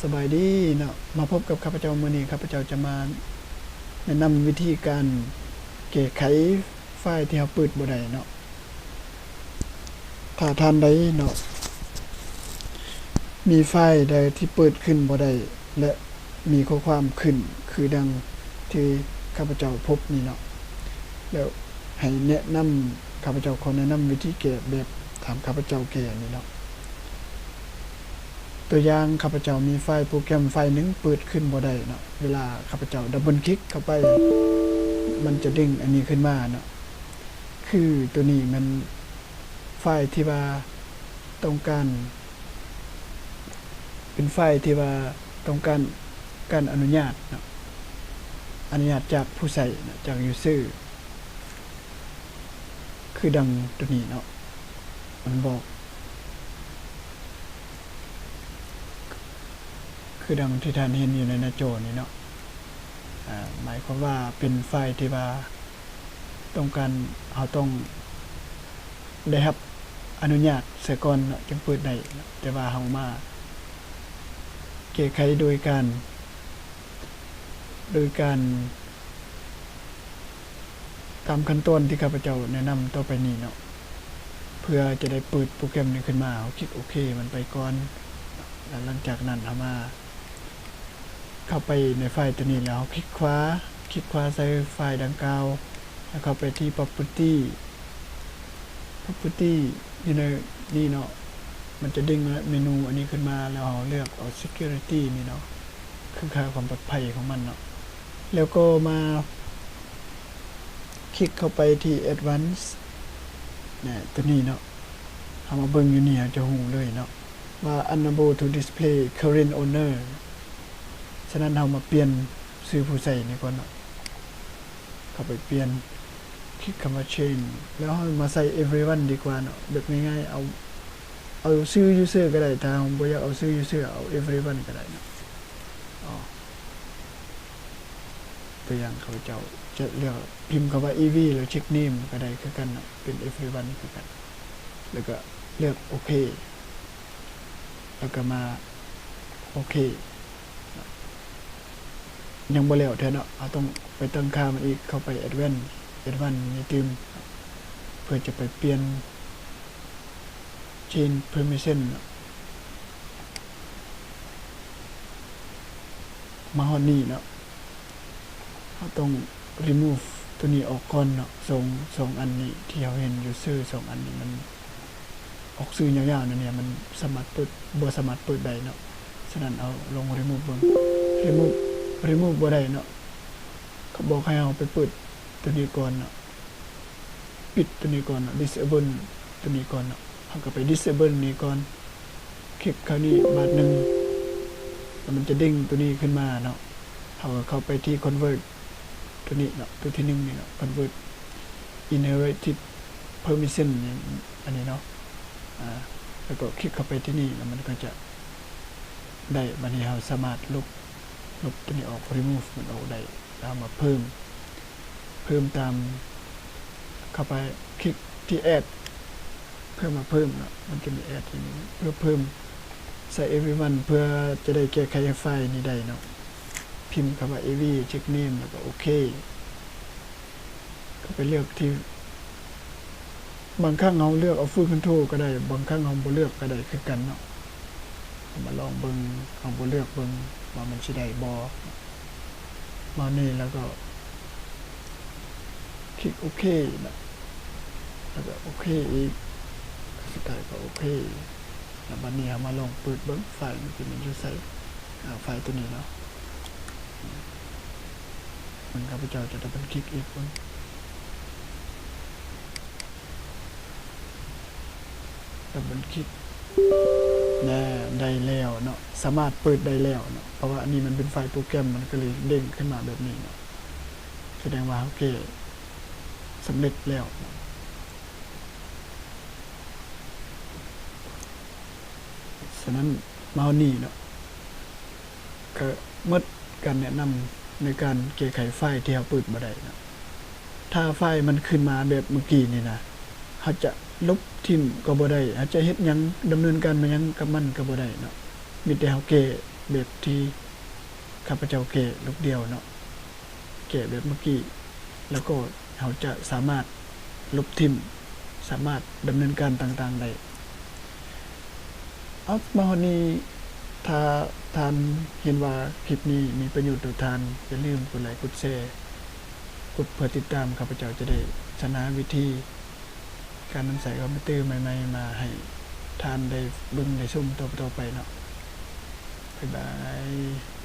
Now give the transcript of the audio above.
สบายดีเนาะมาพบกับข้าพเจ้ามื้อนี้ข้าพเจ้าจะมาแนะนำวิธีการแก้ไขไฟล์ที่เราเปิดบ่ได้เนาะถ้าท่านใดเนาะมีไฟล์ใดที่เปิดขึ้นบ่ได้และมีข้อความขึ้นคือดังที่ข้าพเจ้าพบนี่เนาะแล้วให้แนะนำข้าพเจ้าขอแนะนำวิธีแก้แบบถามข้าพเจ้าแก้นี่เนาะตัวอย่างข้าพเจ้ามีไฟล์โปรแกรมไฟล์นึงเปิดขึ้นบ่ได้เนาะเวลาข้าพเจ้าดับเบิลคลิกเข้าไปมันจะเด้งอันนี้ขึ้นมาเนาะคือตัวนี้มันไฟล์ที่ว่าต้องการเป็นไฟล์ที่ว่าต้องการอนุญาตเนาะอนุญาตจากผู้ใช้นะจาก user คือดังตัวนี้เนาะมันบอกคือดังที่ท่านเห็นอยู่ในหน้าจอนี้เนาะหมายความว่าเป็นไฟล์ที่ว่าต้องการเราต้องได้รับอนุญาตเสียก่อนจึงเปิดได้แต่ว่าเรามาแก้ไขโดยการตามขั้นตอนที่ข้าพเจ้าแนะนำต่อไปนี้เนาะเพื่อจะได้เปิดโปรแกรมนี้ขึ้นมาเราคลิกโอเคมันไปก่อนแล้วหลังจากนั้นเรามาเข้าไปในไฟล์ตัวนี้แล้วคลิกขวาใส่ไฟล์ดังกล่าวแล้วเข้าไปที่ property อยู่ในนี่เนาะมันจะดึงเมนูอันนี้ขึ้นมาแล้วเราเลือกเอา security นี่เนาะคือค่าความปลอดภัยของมันเนาะแล้วก็มาคลิกเข้าไปที่ advanced เนี่ยตัวนี้เนาะเอามาเบิ่งอยู่นี่จะหูเลยเนาะว่า unable to display current owner ฉะนั้นเรามาเปลี่ยนชื่อผู้ใช้นี่ก่อนเนาะเข้าไปเปลี่ยนคลิกคำว่า change แล้วเรามาใส่ everyone ดีกว่าเนาะแบบง่ายๆเอาชื่อ user ก็ได้ถ้าเราบ่อยากเอาชื่อ user เอา everyone ก็ได้เนาะตัวอย่างเขาเจ้าจะเลือกพิมพ์คำว่า ev หรือ check name ก็ได้คือกันเนาะเป็น everyone คือกันแล้วก็เลือกโอเคแล้วก็มาโอเคยังบ่แล้วแท้เนาะเราต้องไปตั้งค่ามันอีกเข้าไป advanced นี่ติมเพื่อจะไปเปลี่ยน change permission มาฮอดนี้เนาะเราต้อง remove ตัวนี้ออกก่อนเนาะสองอันนี้ที่เราเห็นอยู่ชื่อ2อันนี้มันออกชื่อยาวๆนั่นเนี่ยมันสามารถเปิดบ่สามารถเปิดได้เนาะฉะนั้นเอาลง remove เบิ่ง remove บ่ได้เนาะเขาบอกให้เอาไปเปิดตัวนี้ก่อนเนาะปิดตัวนี้ก่อนเนาะ disable ตัวนี้ก่อนเนาะเราก็ไป disable นี้ก่อนคลิกคราวนี้บาทนึงแล้วมันจะเด้งตัวนี้ขึ้นมาเนาะเราก็เข้าไปที่ convert ตัวนี้เนาะตัวที่1นี่เนาะ convert inherited permission อันนี้เนาะแล้วก็คลิกเข้าไปที่นี่แล้วมันก็จะได้บัดนี้เราสามารถลบตัวนี้ออก remove มันออกได้แล้วมาเพิ่มตามเข้าไปคลิกที่ add เพื่อมาเพิ่มเนาะมันจะมี add ที่นี้เพื่อเพิ่มใส่ everyone เพื่อจะได้แก้ไขไฟล์นี้ได้เนาะพิมพ์คำว่า av check name แล้วก็โอเคก็ไปเลือกที่บางครั้งเราเลือกเอา full control ก็ได้บางครั้งเราบ่เลือกก็ได้คือกันเนาะมาลองเบิ่งเอาบ่เลือกเบิ่งว่ามันสิได้บ่มานี่แล้วก็คลิกโอเคนะแล้วก็โอเคอีกสุดท้ายก็โอเคแล้วบัดนี้มาลองเปิดเบิ่งไฟล์มันอยู่ไสไฟล์ตัวนี้เนาะมันข้าพเจ้าจะดับเบิลคลิกอีกเบิ่งดับเบิลคลิกได้แล้วเนาะสามารถเปิดได้แล้วเนาะเพราะว่าอันนี้มันเป็นไฟล์โปรแกรมมันก็เลยเด้งขึ้นมาแบบนี้เนาะแสดงว่าโอเคสำเร็จแล้วฉะนั้นมานี่เนาะก็หมดการแนะนำในการแก้ไขไฟล์ที่เราเปิดบ่ได้เนาะถ้าไฟล์มันขึ้นมาแบบเมื่อกี้นี่นะเขาจะลบทิ่มก็บ่ได้อาจจะเฮ็ดหยังดำเนินการมาหยังกับมันก็บ่ได้เนาะมีแต่เฮาแก้ แบบที่ข้าพเจ้าแกะลูกเดียวเนาะแกะแบบเมื่อกี้แล้วก็เราจะสามารถลบทิ่มสามารถดำเนินการต่างๆได้เอามาฮอดนี้ถ้าท่านเห็นว่าคลิปนี้มีประโยชน์ต่อท่านอย่าลืมกดไลค์กดแชร์กดเพื่อติดตามข้าพเจ้าจะได้ชนะวิธีการนำใส่คอมพิวเตอร์ใหม่ๆมาให้ท่านได้เบิ่งได้ชมต่อไปเนาะบ๊ายบาย